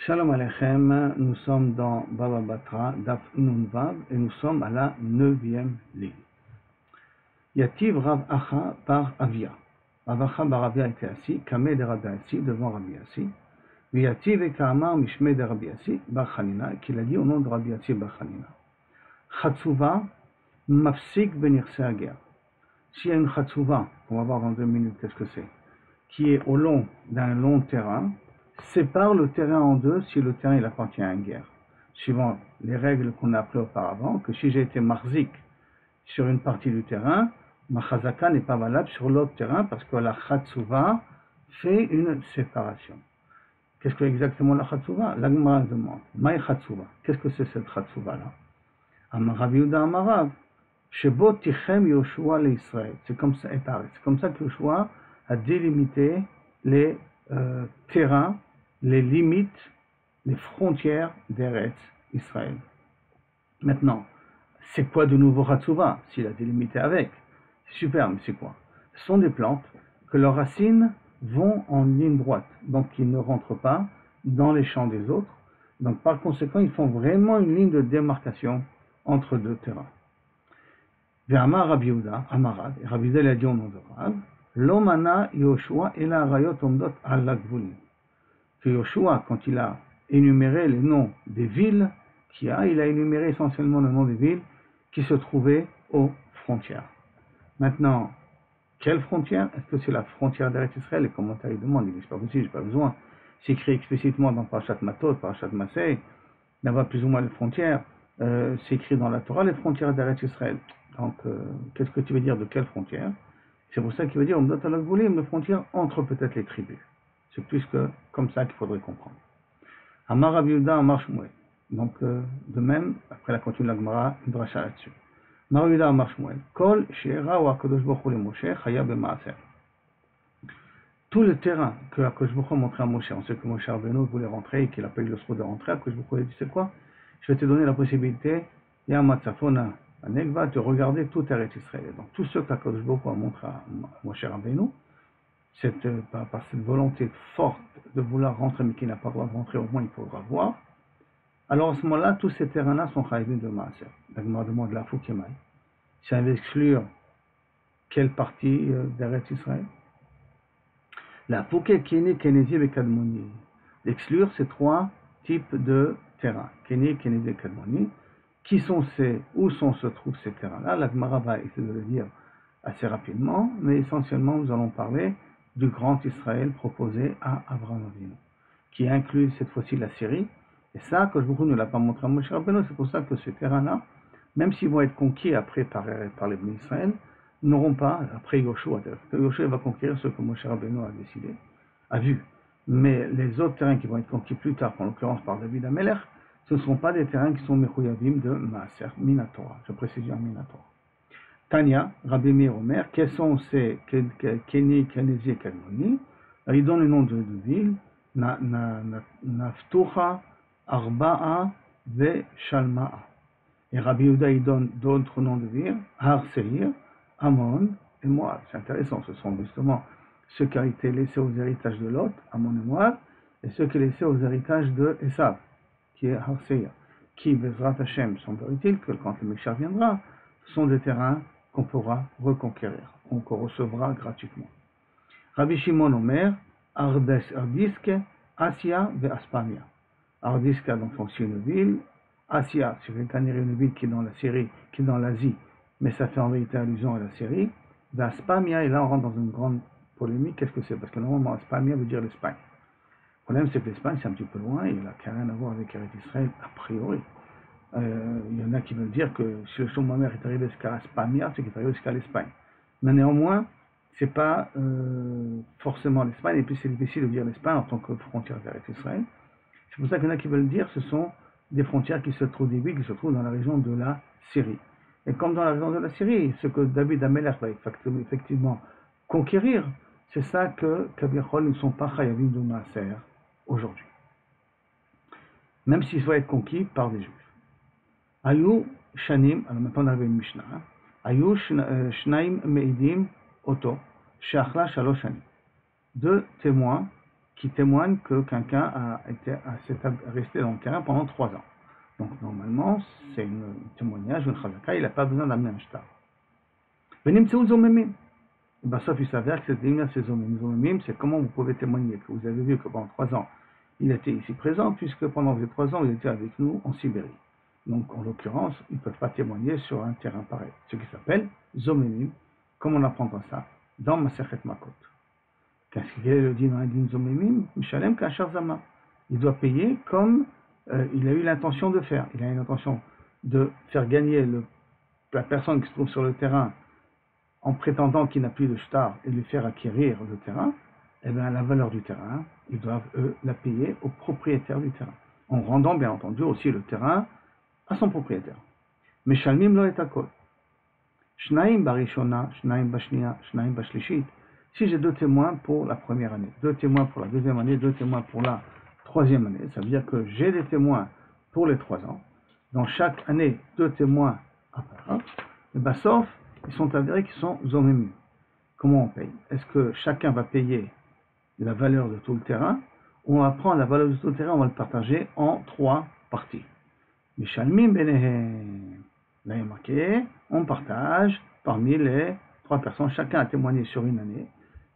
Shalom Aleichem, nous sommes dans Baba Batra, Daf Nun Vav, et nous sommes à la 9e ligne. Yativ Rav Acha par Avia. Rav Acha bar Avia était assis, Kameh de Rabbi Assi, devant Rabbi Assi. Yativ et Kamar Mishmeh de Rabbi Assi, bar Chanina, qu'il a dit au nom de Rabbi Assi bar Chanina. Chatsuva, Mafsik Benirse Ager. S'il y a une Chatsuva, on va voir dans 2 minutes qu'est-ce que c'est, qui est au long d'un long terrain, sépare le terrain en deux si le terrain il appartient à une guerre. Suivant les règles qu'on a appris auparavant, que si j'ai été marzik sur une partie du terrain, ma chazaka n'est pas valable sur l'autre terrain parce que la chatsuva fait une séparation. Qu'est-ce que exactement la chatsuva? La Gemara demande, maï chatsuva, qu'est-ce que c'est cette chatsuva-là? Amarav Yehuda Amarav, shebo tichem Yoshua l'Israël. C'est comme ça, c'est comme ça que Yoshua a délimité les terrains, les limites, les frontières d'Eretz Israël. Maintenant, c'est quoi de nouveau Chatsuva, s'il a délimité avec? C'est super, mais c'est quoi? Ce sont des plantes que leurs racines vont en ligne droite, donc ils ne rentrent pas dans les champs des autres. Donc par conséquent, ils font vraiment une ligne de démarcation entre deux terrains. Ve'amar Rabbi Yehuda, Amarav, et Rabbi Yehuda a dit au nom de Rav, Lomana Yoshua et la Arayot Omdot al Gvulim. Que Yoshua, quand il a énuméré les noms des villes il a énuméré essentiellement le nom des villes qui se trouvaient aux frontières. Maintenant, quelle frontière? Est-ce que c'est la frontière d'Eretz Israël? Les commentaires ils demandent, ils disent pas possible, j'ai pas besoin. C'est écrit explicitement dans Parashat Matot, Parashat Masei, d'avoir plus ou moins les frontières. C'est écrit dans la Torah, les frontières d'Eretz Israël. Donc, qu'est-ce que tu veux dire de quelle frontière? C'est pour ça qu'il veut dire, on doit alors voler une frontière entre peut-être les tribus. C'est plus que comme ça qu'il faudrait comprendre. Amar Rabbi Yehuda, Amar Shmuel. Donc, de même, après la continue de la Gemara, une dracha là-dessus. Amar Rabbi Yehuda, Amar Shmuel. Kol she'era ou HaKadosh Baruch Hu le Moshe, chaya b'maaser. Tout le terrain que HaKadosh Baruch Hu a montré à Moshe, on sait que Moshe Rabbeinu voulait rentrer et qu'il n'a pas eu le droit de rentrer, HaKadosh Baruch Hu a dit, c'est quoi? Je vais te donner la possibilité, Yamatzafona, Anegva, de regarder tout Eretz Israël. Donc, tout ce qu'HaKadosh Baruch Hu a montré à Moshe Rabbeinu, par cette volonté forte de vouloir rentrer, mais qui n'a pas le droit de rentrer, au moins il faudra voir. Alors à ce moment-là, tous ces terrains-là sont chaïvim de maaser. La Gemara demande la Foukemaï. Ça veut exclure quelle partie d'Eretz Israël? La Fouké, Kéné, Kénézi et Kadmoni. Exclure ces 3 types de terrains. Kéné, Kénézi et Kadmoni. Qui sont où se trouvent ces terrains-là? La Gemara va essayer de le dire assez rapidement, mais essentiellement nous allons parler du grand Israël proposé à Abraham Avinu, qui inclut cette fois-ci la Syrie. Et ça, que Baruch Hu ne l'a pas montré à Moshe Rabbeinu, c'est pour ça que ces terrains-là, même s'ils vont être conquis après par les Bnei Israël, n'auront pas, après Yoshua, Yoshua va conquérir ce que Moshe Rabbeinu a décidé, a vu. Mais les autres terrains qui vont être conquis plus tard, en l'occurrence par David Amelech, ce ne sont pas des terrains qui sont Mechuyavim de Maaser, Minatora. Je précise bien Minatora. Tanya, Rabbi Meir Omer, quels sont ces Kéni, Kénézi et Kadmoni? Il donne le nom de villes, Naftucha, Arba'a, Ve Shalma'a. Et Rabbi Yehuda, il donne d'autres noms de villes, Har Seir, Amon et Moab. C'est intéressant, ce sont justement ceux qui ont été laissés aux héritages de Lot, Amon et Moab, et ceux qui ont été laissés aux héritages de Esav, qui est Har Seir, qui, Bezrat Hashem, semble-t-il que quand le Meshach viendra, ce sont des terrains qu'on pourra reconquérir, qu'on recevra gratuitement. Rabbi Shimon Omer, Ardisk, Asia ve Aspamia. Ardisk a donc aussi une ville, Asia, c'est une ville qui est dans la Syrie, qui est dans l'Asie, mais ça fait en vérité allusion à la Syrie. Ve Aspamia, et là on rentre dans une grande polémique, qu'est-ce que c'est? Parce que normalement Aspamia veut dire l'Espagne. Le problème c'est que l'Espagne c'est un petit peu loin, et il n'a rien à voir avec Eretz Israël a priori. Il y en a qui veulent dire que si le Shlomo Hamer est arrivé jusqu'à Aspamia, c'est qu'il est arrivé jusqu'à l'Espagne. Mais néanmoins, c'est pas forcément l'Espagne, et puis c'est difficile de dire l'Espagne en tant que frontière d'Eretz Israël. C'est pour ça qu'il y en a qui veulent dire que ce sont des frontières qui se trouvent, des villes qui se trouvent dans la région de la Syrie. Et comme dans la région de la Syrie, ce que David Amelech va effectivement conquérir, c'est ça que Kabichol ne sont pas Chayavim de Maaser aujourd'hui. Même s'ils vont être conquis par des Juifs. Ayou Shanim, alors maintenant on arrive à une Mishnah, Ayou Shnaim Meidim Oto, Sheachla Shalosh Shanim. 2 témoins qui témoigne que quelqu'un s'est resté dans le terrain pendant 3 ans. Donc normalement, c'est un témoignage, une chazaka, il n'a pas besoin d'amener un shtar. Venimtseu zomemim. Sauf il s'avère que c'est zomemim. Zomemim, c'est comment vous pouvez témoigner que vous avez vu que pendant 3 ans, il était ici présent, puisque pendant ces 3 ans, il était avec nous en Sibérie. Donc en l'occurrence, ils ne peuvent pas témoigner sur un terrain pareil. Ce qui s'appelle zomemim, comme on apprendra ça dans Masechet Makot. Qu'est-ce qu'il est le din dans un din zomemim? Mishalem kachar zama. Il doit payer comme il a eu l'intention de faire. Il a eu l'intention de faire gagner la personne qui se trouve sur le terrain en prétendant qu'il n'a plus de shtar et lui faire acquérir le terrain. Eh bien, la valeur du terrain, ils doivent, eux, la payer au propriétaire du terrain. En rendant, bien entendu, aussi le terrain à son propriétaire. Meshalmim lo et akol. Shnaim barishona, shnaim bashnia, shnaim bashlishit. Si j'ai 2 témoins pour la première année, 2 témoins pour la deuxième année, 2 témoins pour la troisième année, ça veut dire que j'ai des témoins pour les 3 ans. Dans chaque année, 2 témoins à part. Et bien, sauf, ils sont avérés qu'ils sont zomemim. Comment on paye? Est-ce que chacun va payer la valeur de tout le terrain, ou on va prendre la valeur de tout le terrain, on va le partager en 3 parties? Mishalmim benehem. Là, il est marqué, on partage parmi les 3 personnes, chacun a témoigné sur une année.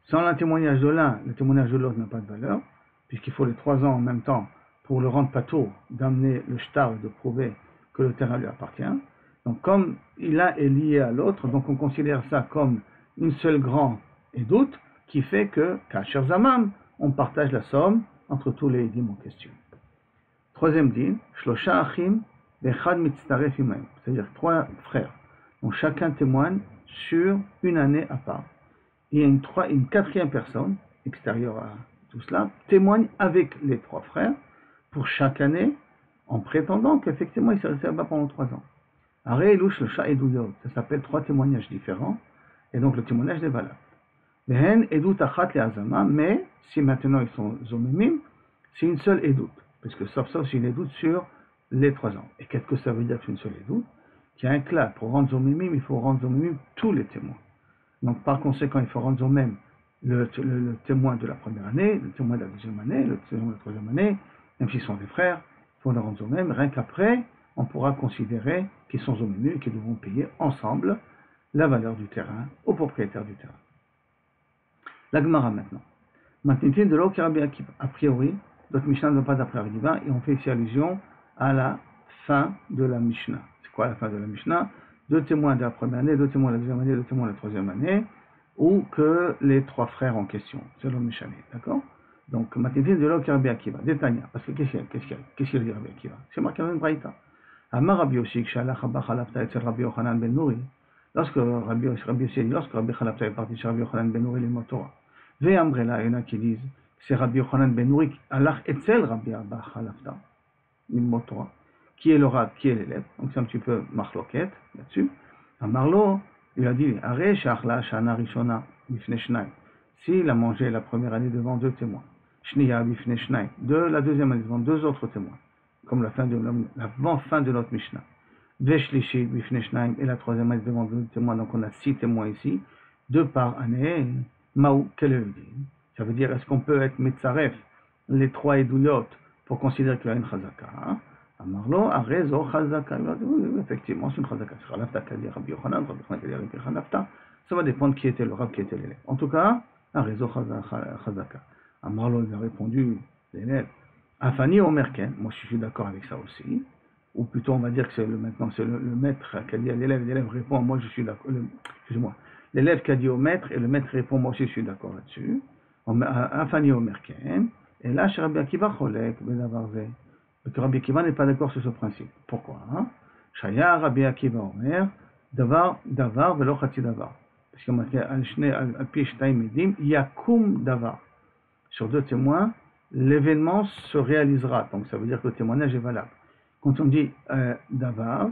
Sans le témoignage de l'un, le témoignage de l'autre n'a pas de valeur, puisqu'il faut les 3 ans en même temps pour le rendre patour, d'amener le shtar et de prouver que le terrain lui appartient. Donc comme l'un est lié à l'autre, donc on considère ça comme une seule grande édoute, qui fait que, kasher zamam, on partage la somme entre tous les dîmes en question. Troisième dîme, shlosha achim, vechad mitztaref imaim, c'est-à-dire 3 frères, dont chacun témoigne sur une année à part. Et une 4e personne, extérieure à tout cela, témoigne avec les 3 frères pour chaque année, en prétendant qu'effectivement il s'est resté là-bas pendant 3 ans. Aré elush shlosha eduyot, ça s'appelle 3 témoignages différents, et donc le témoignage est valable. Vehen edut achat le azama, mais si maintenant ils sont zomemim, c'est une seule edut, parce que sauf c'est une edut sur les 3 ans. Et qu'est-ce que ça veut dire qu'une seule edut? Qu'il y a un clap. Pour rendre zomemim, il faut rendre zomemim tous les témoins. Donc par conséquent, il faut rendre zomem le témoin de la première année, le témoin de la deuxième année, le témoin de la troisième année, même s'ils sont des frères, il faut le rendre zomem, rien qu'après, on pourra considérer qu'ils sont zomemim et qu'ils devront payer ensemble la valeur du terrain au propriétaire du terrain. La Gemara maintenant. Maintenant, de l'eau qui a priori, notre Mishnah ne va pas d'après Rabbi, et on fait ici allusion à la fin de la Mishnah. C'est quoi la fin de la Mishnah? 2 témoins de la première année, 2 témoins de la deuxième année, 2 témoins de la troisième année, ou que les 3 frères en question, selon Mishnah. D'accord? Donc, maintenant, de l'eau qui a Détania, parce que qu'est-ce qu'il dit Rabbi Akiva? C'est marqué dans une braïta. Amar Rabbi Yossi, Kshalach Abba Chalafta etzel Rabbi Yochanan ben Nuri. Lorsque Rabbi Chalafta est parti chez Rabbi Yochanan ben Nuri, les Torah. Ve Amrela, il y en a qui disent que c'est Rabbi Yochanan ben Nuri, Alach etzel Rabbi Abba Chalafta, les Torah. Qui est le rab, qui est l'élève? Donc c'est un petit peu marloquette là-dessus. Amarlo, il a dit Are Shachla Shana Rishona Bifne Shnaim. S'il a mangé la première année devant 2 témoins. Shniya Bifne Shnaim. De la deuxième année devant 2 autres témoins. Comme l'avant-fin de notre Mishnah. Veshlishi Bifne Shnaim. Et la troisième année devant 2 témoins. Donc on a 6 témoins ici. 2 par année. Maou, quel est le din? Ça veut dire, est-ce qu'on peut être Metzaref, les 3 édouyot, pour considérer qu'il y a une chazaka? Amarlo, Arezo, chazaka. Oui, effectivement, c'est une chazaka. C'est Chalafta qui a dit Rabbi Yochanan, Rabbi Yochanan qui a dit Rabbi Chalafta. Ça va dépendre qui était le rab, qui était l'élève. En tout cas, Arezo, chazaka. Amarlo lui a répondu, l'élève. Afani Omerken, moi je suis d'accord avec ça aussi. Ou plutôt, on va dire que c'est maintenant c'est le maître qui a dit à l'élève, l'élève répond, moi je suis d'accord. Excuse-moi. L'élève qui a dit au maître, et le maître répond, moi aussi je suis d'accord là-dessus. Afani Omerken. Et là, chez Rabbi Akiva Cholek, Bedavarze. Que Rabbi Akiva n'est pas d'accord sur ce principe. Pourquoi? Shaya Rabbi Akiva Omer, Davar, Velo Chati Davar. Parce qu'il y a marqué Al-Pi Shtaim Edim, Yakum Davar. Sur 2 témoins, l'événement se réalisera. Donc ça veut dire que le témoignage est valable. Quand on dit Davar,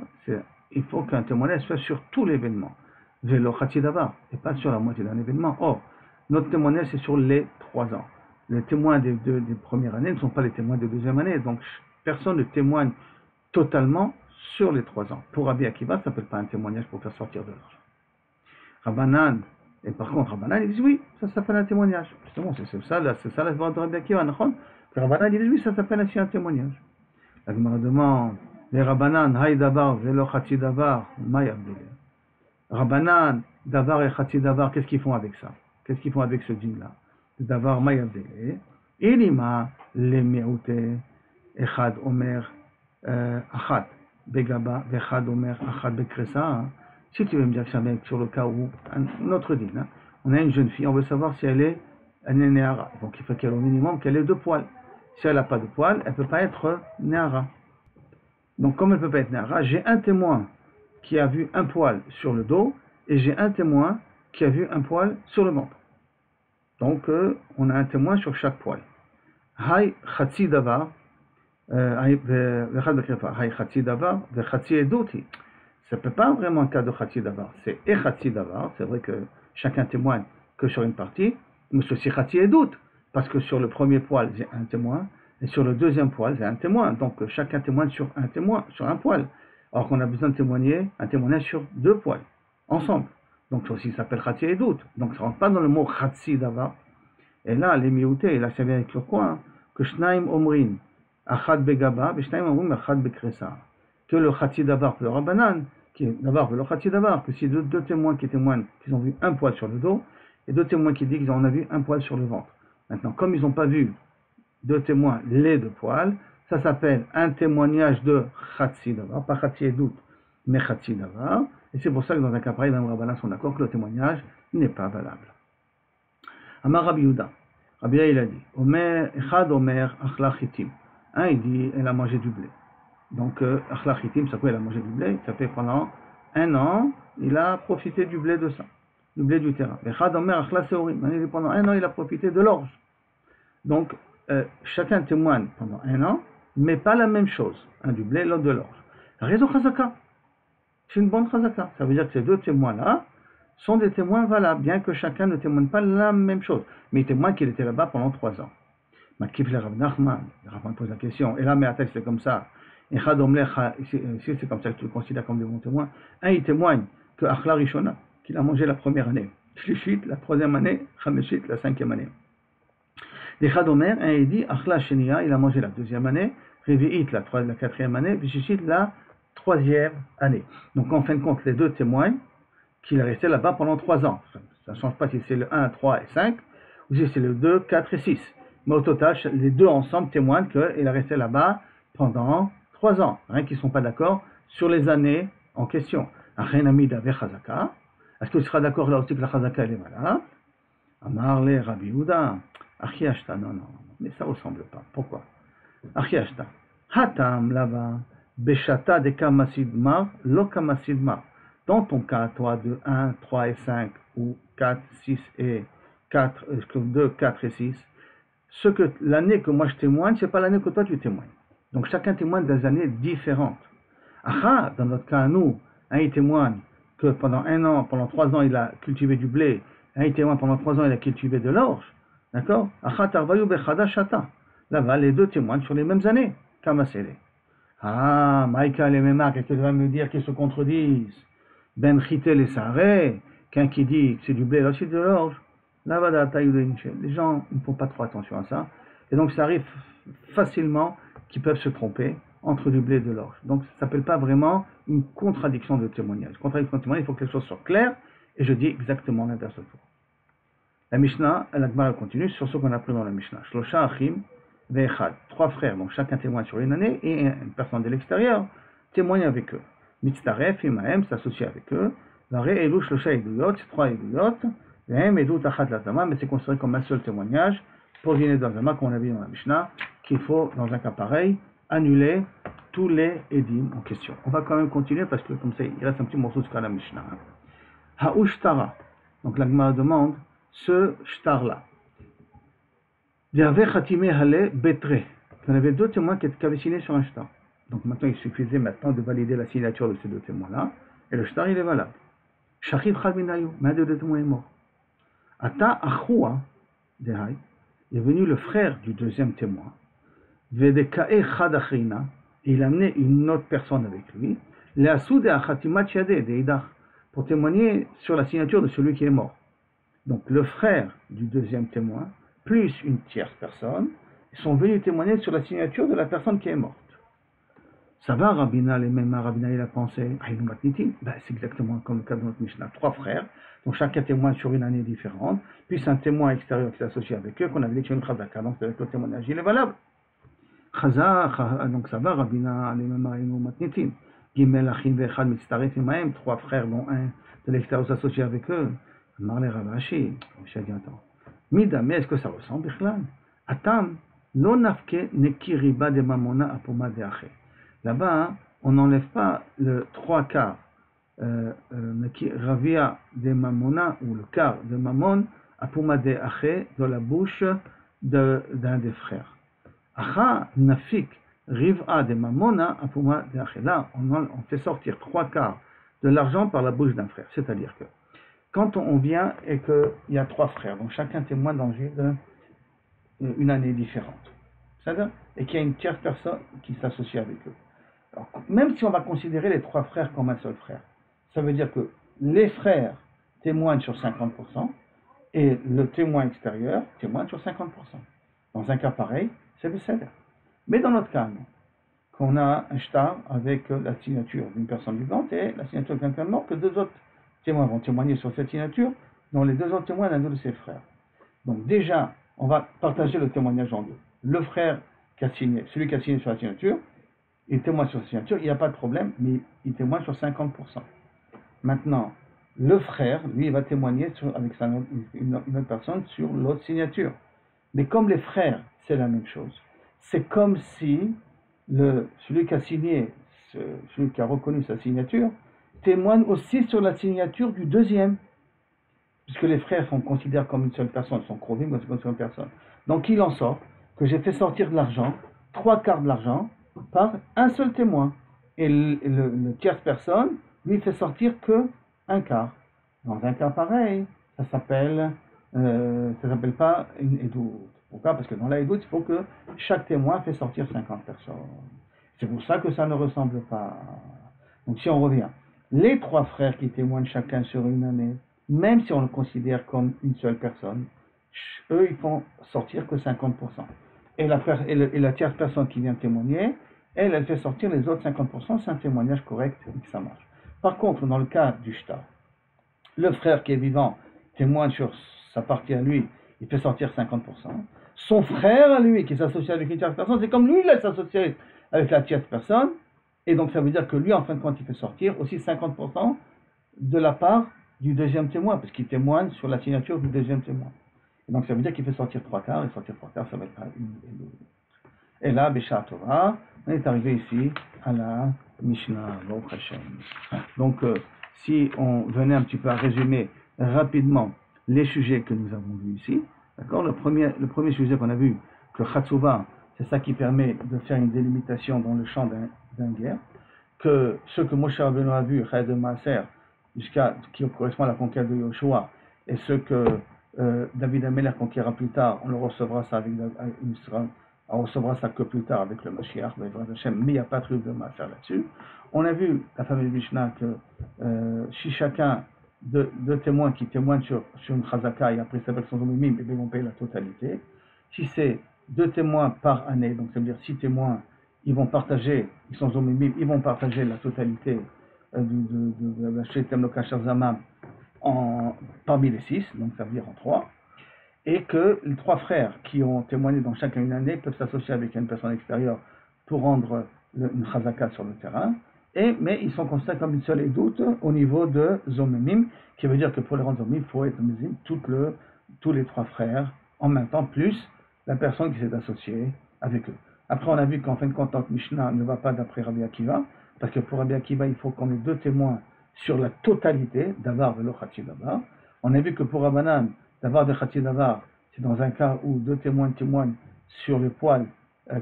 il faut qu'un témoignage soit sur tout l'événement. Velo Chati Davar, et pas sur la moitié d'un événement. Or, notre témoignage c'est sur les 3 ans. Les témoins des premières années ne sont pas les témoins des deuxième année. Donc personne ne témoigne totalement sur les 3 ans. Pour Rabbi Akiva, ça ne s'appelle pas un témoignage pour faire sortir de l'argent. Rabbanan, Et par contre, Rabbanan, ils disent oui, ça s'appelle un témoignage. Justement, c'est ça la voix de Rabbi Akiva, que Rabbanan, ils disent oui, ça s'appelle aussi un témoignage. La Gemara demande, les Rabbanan, Hay Davar, Velo Chatzi Davar, May Abdele. Rabbanan, Davar et Chatzi Davar, qu'est-ce qu'ils font avec ça? Qu'est-ce qu'ils font avec ce din-là? Davar, May Abdele. Ilima, le Meoute, Echad Omer, Achad, Begaba, Vechad Omer, Achad Bekresa. Si tu veux me dire que ça vient sur le cas où, un autre din, hein, on a une jeune fille, on veut savoir si elle est Néhara. Donc il faut qu'elle ait au minimum qu'elle ait 2 poils. Si elle n'a pas de poils, elle ne peut pas être Néhara. Donc comme elle ne peut pas être Néhara, j'ai un témoin qui a vu un poil sur le dos et j'ai un témoin qui a vu un poil sur le ventre. Donc on a un témoin sur chaque poil. Hay Chatzi Davar, Hay Chatzi Davar, Chatzi Edouti. Ça ne peut pas vraiment un cas de Chatzi Davar. C'est Chatzi Davar, c'est vrai que chacun témoigne que sur une partie, mais c'est aussi Chatzi Edout, parce que sur le premier poil, j'ai un témoin, et sur le deuxième poil, j'ai un témoin. Donc chacun témoigne sur un témoin, sur un poil. Alors qu'on a besoin de témoigner, un témoignage sur 2 poils, ensemble. Donc ça aussi s'appelle Chatzi Edout. Donc ça ne rentre pas dans le mot Chatzi Davar. Et là, les mioutés, là ça vient avec le quoi, hein, que Shnaim Omrin, Achad Begaba, et Shnaim Omrin, Achad Bekresa. Que le Chatzi Davar, le Rabbanan, qui est Davar, le Chatzi Davar, que c'est deux témoins qui témoignent qu'ils ont vu un poil sur le dos, et 2 témoins qui disent qu'ils en ont vu un poil sur le ventre. Maintenant, comme ils n'ont pas vu 2 témoins les 2 poils, ça s'appelle un témoignage de Chatzi Davar, pas Chatzi Edout, mais Chatzi Davar, et c'est pour ça que dans un cas pareil, dans le Rabbanan sont d'accord que le témoignage n'est pas valable. Amar Rabbi Yehuda, Rabbi Yehuda il a dit, Omer, Echad Omer, Achla Chitim. Un, il dit, elle a mangé du blé. Donc, Achla Chitim, ça peut, elle a mangé du blé, ça fait pendant 1 an, il a profité du blé de ça, du blé du terrain. Echad Omer, Achla Seorim. Pendant 1 an, il a profité de l'orge. Donc, chacun témoigne pendant 1 an, mais pas la même chose. Un du blé, l'autre de l'orge. La raison Chazaka, c'est une bonne Chazaka. Ça veut dire que ces 2 témoins-là sont des témoins valables, bien que chacun ne témoigne pas la même chose. Mais il témoigne qu'il était là-bas pendant 3 ans. Makif le Rav Nachman, le Rav pose la question, et là, mais à texte, c'est comme ça. Si c'est comme ça que tu le considères comme des bons témoins, un, il témoigne que Achla Rishona, qu'il a mangé la première année, Shlishit, la 3e année, Chameshit, la 5e année. L'Echad Omer, un, il dit Achla Shenia, il a mangé la 2e année, Revi'it, la 4e année, Vishishit, la 3e année. Donc en fin de compte, les 2 témoignent qu'il est resté là-bas pendant 3 ans. Ça ne change pas si c'est le 1, 3 et 5, ou si c'est le 2, 4 et 6. Mais au total, les 2 ensemble témoignent qu'il est resté là-bas pendant 3 ans. Rien qu'ils ne sont pas d'accord sur les années en question. Est-ce que tu seras d'accord là aussi que la Chazaka elle est valable? Amar le Rabbi Yehuda. Achiashta, non, mais ça ne ressemble pas. Pourquoi? Achiashta. Hatam là-bas, Beshata de Kamasidmar, lo Kamasidmar. Dans ton cas, toi, de 1, 3 et 5, ou 4, 6 et 4, 2, 4 et 6, l'année que moi je témoigne, ce n'est pas l'année que toi tu témoignes. Donc chacun témoigne des années différentes. Aha, dans notre cas, nous, un il témoigne que pendant 1 an, pendant 3 ans, il a cultivé du blé, un il témoigne pendant 3 ans, il a cultivé de l'orge. D'accord? Aha, tarvayu bechada shata. Là-bas, les 2 témoignent sur les mêmes années. Kamasele. Ah, Maïka et Méma, qu'est-ce que tu vas me dire qu'ils se contredisent? Ben Chitel et Saré, qu'un qui dit que c'est du blé, l'autre c'est de l'orge. Les gens ne font pas trop attention à ça. Et donc ça arrive facilement qu'ils peuvent se tromper entre du blé et de l'orge. Donc ça ne s'appelle pas vraiment une contradiction de témoignage. Contradiction de témoignage, il faut que les choses soient claires. Et je dis exactement l'inverse de tout. La Mishnah, la Gemara continue sur ce qu'on a appris dans la Mishnah. Shlosha Achim ve'echad. 3 frères, donc chacun témoigne sur une année et une personne de l'extérieur témoigne avec eux. Mitztaref, Imahem, s'associe avec eux. Vare Elou Shlosha Eduyot, 3 Eduyot. Vehem Edut Achat Lazama, mais c'est considéré comme un seul témoignage pour Dîner d'Azama, comme on a vu dans la Mishnah, qu'il faut, dans un cas pareil, annuler tous les Edim en question. On va quand même continuer parce que comme ça, il reste un petit morceau de la Mishnah. Ha'ushtara. Donc la Gemara demande ce shtar-là. Il y avait Khatime Hale Betre. Il y en avait 2 témoins qui avaient signé sur un shtar. Donc maintenant, il suffisait maintenant de valider la signature de ces 2 témoins-là. Et le shtar, il est valable. Shachid Khalminayu, mais un des 2 témoins est mort. Ata Achoua, il est venu le frère du 2e témoin. Vedekae Chadachrina, et il a amené une autre personne avec lui. Le Asou de Achatimat Yade, de Idach, pour témoigner sur la signature de celui qui est mort. Donc le frère du deuxième témoin, plus une tierce personne, sont venus témoigner sur la signature de la personne qui est morte. Ça va, Rabina, les mêmes Rabina, il a pensé, c'est exactement comme le cas de notre Mishnah, 3 frères, donc chacun témoigne sur une année différente, puis un témoin extérieur qui s'associe avec eux, qu'on avait dit que c'est une chazaka, donc le témoignage il est valable. Donc ça va, Rabina, les mêmes Matnitin, Gimel, Achin, Vechad, Mitztaref, Imaem, 3 frères, dont un de l'extérieur s'associe avec eux. Marley Ravashi, je dis attends. Mida, mais est-ce que ça ressemble, Bichlan? Atam, lo nafke nekiriba de mamona apoma de ache. Là-bas, on n'enlève pas le 3 quarts ravia de mamona, ou le quart de mamon, apoma de ache, de la bouche d'un des frères. Acha nafik riva de mamona apoma de ache. Là, on fait sortir 3 quarts de l'argent par la bouche d'un frère. C'est-à-dire que quand on vient et qu'il y a 3 frères, donc chacun témoigne dans une année différente, c'est-à-dire, et qu'il y a une tierce personne qui s'associe avec eux. Alors, même si on va considérer les 3 frères comme un seul frère, ça veut dire que les frères témoignent sur 50% et le témoin extérieur témoigne sur 50%. Dans un cas pareil, c'est le cèdre. Mais dans notre cas, non. Qu'on a un shtar avec la signature d'une personne vivante et la signature de quelqu'un mort, que 2 autres témoins vont témoigner sur cette signature, dont les 2 autres témoins d'un de ses frères. Donc déjà, on va partager le témoignage en 2. Le frère qui a signé, celui qui a signé sur la signature, il témoigne sur la signature, il n'y a pas de problème, mais il témoigne sur 50%. Maintenant, le frère, lui, il va témoigner avec une autre personne sur l'autre signature. Mais comme les frères, c'est la même chose. C'est comme si celui qui a signé, celui qui a reconnu sa signature, témoigne aussi sur la signature du deuxième. Puisque les frères sont considérés comme une seule personne, ils sont crovim comme une seule personne. Donc il en sort que j'ai fait sortir de l'argent, 3 quarts de l'argent, par un seul témoin. Et le tierce personne, lui, fait sortir que 1 quart. Dans un cas pareil, ça s'appelle pas une édoute. Pourquoi? Parce que dans la édoute, il faut que chaque témoin fait sortir 50 personnes. C'est pour ça que ça ne ressemble pas. Donc si on revient, les 3 frères qui témoignent chacun sur une année, même si on le considère comme une seule personne, eux, ils font sortir que 50%. Et la tierce personne qui vient témoigner, elle fait sortir les autres 50%, c'est un témoignage correct et que ça marche. Par contre, dans le cas du shtar, le frère qui est vivant témoigne sur sa partie à lui, il fait sortir 50%. Son frère à lui, qui s'associe avec une tierce personne, c'est comme lui, il s'associe avec la tierce personne, et donc ça veut dire que lui, en fin de compte, il fait sortir aussi 50% de la part du deuxième témoin, parce qu'il témoigne sur la signature du deuxième témoin. Et donc ça veut dire qu'il fait sortir 3 quarts, et sortir 3 quarts, ça va être une et l'autre. Et là, Bécha Torah, on est arrivé ici à la Mishnah, Baruch Hashem. Donc, si on venait un petit peu à résumer rapidement les sujets que nous avons vus ici, d'accord, le premier sujet qu'on a vu, que Chatsuva, c'est ça qui permet de faire une délimitation dans le champ d'un guerre, que ce que Moshe Rabbeinu a vu, Chayed Maaser, qui correspond à la conquête de Yoshua, et ce que David Ameler conquérera plus tard, on le recevra ça on recevra ça que plus tard avec le Mashiach, mais il n'y a pas de truc de Maaser là-dessus. On a vu la famille Mishnah que si chacun de témoins qui témoignent sur une chazaka et après ça avec son homimim, ils vont payer la totalité. Si c'est 2 témoins par année, donc ça veut dire 6 témoins, ils vont partager, ils sont homimim, ils vont partager la totalité de la Shetem Lokashar Zamam parmi les 6, donc ça veut dire en 3. Et que les 3 frères qui ont témoigné dans chacune une année peuvent s'associer avec une personne extérieure pour rendre une chazaka sur le terrain, mais ils sont considérés comme une seule édoute au niveau de Zomemim, qui veut dire que pour les rendre Zomemim, il faut être Mizim, tous les 3 frères en même temps, plus la personne qui s'est associée avec eux. Après, on a vu qu'en fin de compte, notre Mishnah ne va pas d'après Rabbi Akiva, parce que pour Rabbi Akiva, il faut qu'on ait 2 témoins sur la totalité, Davar velo Chati Davar. On a vu que pour Rabbanan, Davar de Chati Davar, c'est dans un cas où 2 témoins témoignent sur le poil,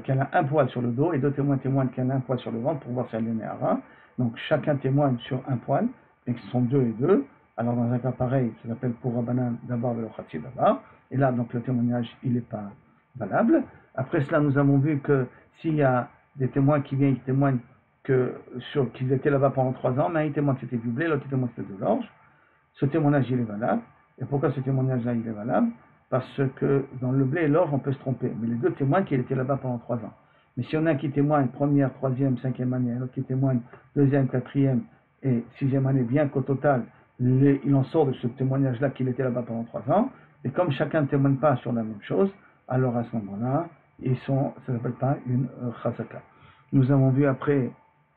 qu'elle a un poil sur le dos, et 2 témoins témoignent qu'elle a un poil sur le ventre pour voir si elle est Néhara. Donc chacun témoigne sur un poil, et que ce sont 2 et 2. Alors dans un cas pareil, ça s'appelle pour Rabbanan Davar velo Chati Davar. Et là, donc le témoignage, il n'est pas valable. Après cela, nous avons vu que s'il y a des témoins qui viennent, qui témoignent qu'ils étaient là-bas pendant 3 ans, mais un témoin c'était du blé, l'autre témoin c'était de l'orge, ce témoignage il est valable. Et pourquoi ce témoignage-là, il est valable? Parce que dans le blé et l'orge, on peut se tromper. Mais les deux témoignent qu'il était là-bas pendant 3 ans. Mais si on a un qui témoigne première, troisième, cinquième année, un autre qui témoigne deuxième, quatrième et sixième année, bien qu'au total, il en sort de ce témoignage-là qu'il était là-bas pendant 3 ans, et comme chacun ne témoigne pas sur la même chose, alors à ce moment-là, ça ne s'appelle pas une chazaka. Nous avons vu après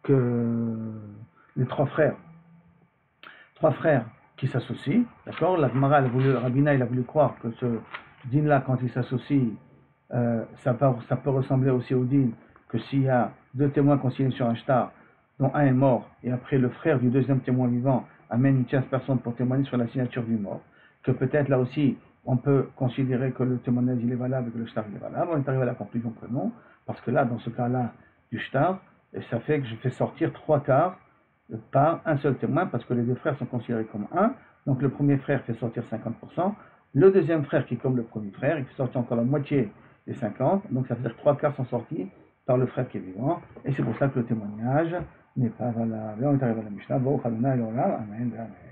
que les trois frères qui s'associent, d'accord? La Gemara, Rabina, il a voulu croire que ce din-là, quand il s'associe, ça peut ressembler aussi au din que s'il y a deux témoins conciliés sur un shtar, dont un est mort, et après le frère du deuxième témoin vivant amène une tierce personne pour témoigner sur la signature du mort, que peut-être là aussi, on peut considérer que le témoignage il est valable et que le shtar il est valable. On est arrivé à la conclusion que non, parce que là, dans ce cas-là du shtar, ça fait que je fais sortir 3/4 par un seul témoin, parce que les deux frères sont considérés comme un. Donc le premier frère fait sortir 50%, le deuxième frère, qui est comme le premier frère, il fait sortir encore la moitié des 50, donc ça veut dire que 3/4 sont sortis par le frère qui est vivant, et c'est pour ça que le témoignage n'est pas valable. On est arrivé à la Mishnah, Baruch Adonai Olam, Amen, Amen.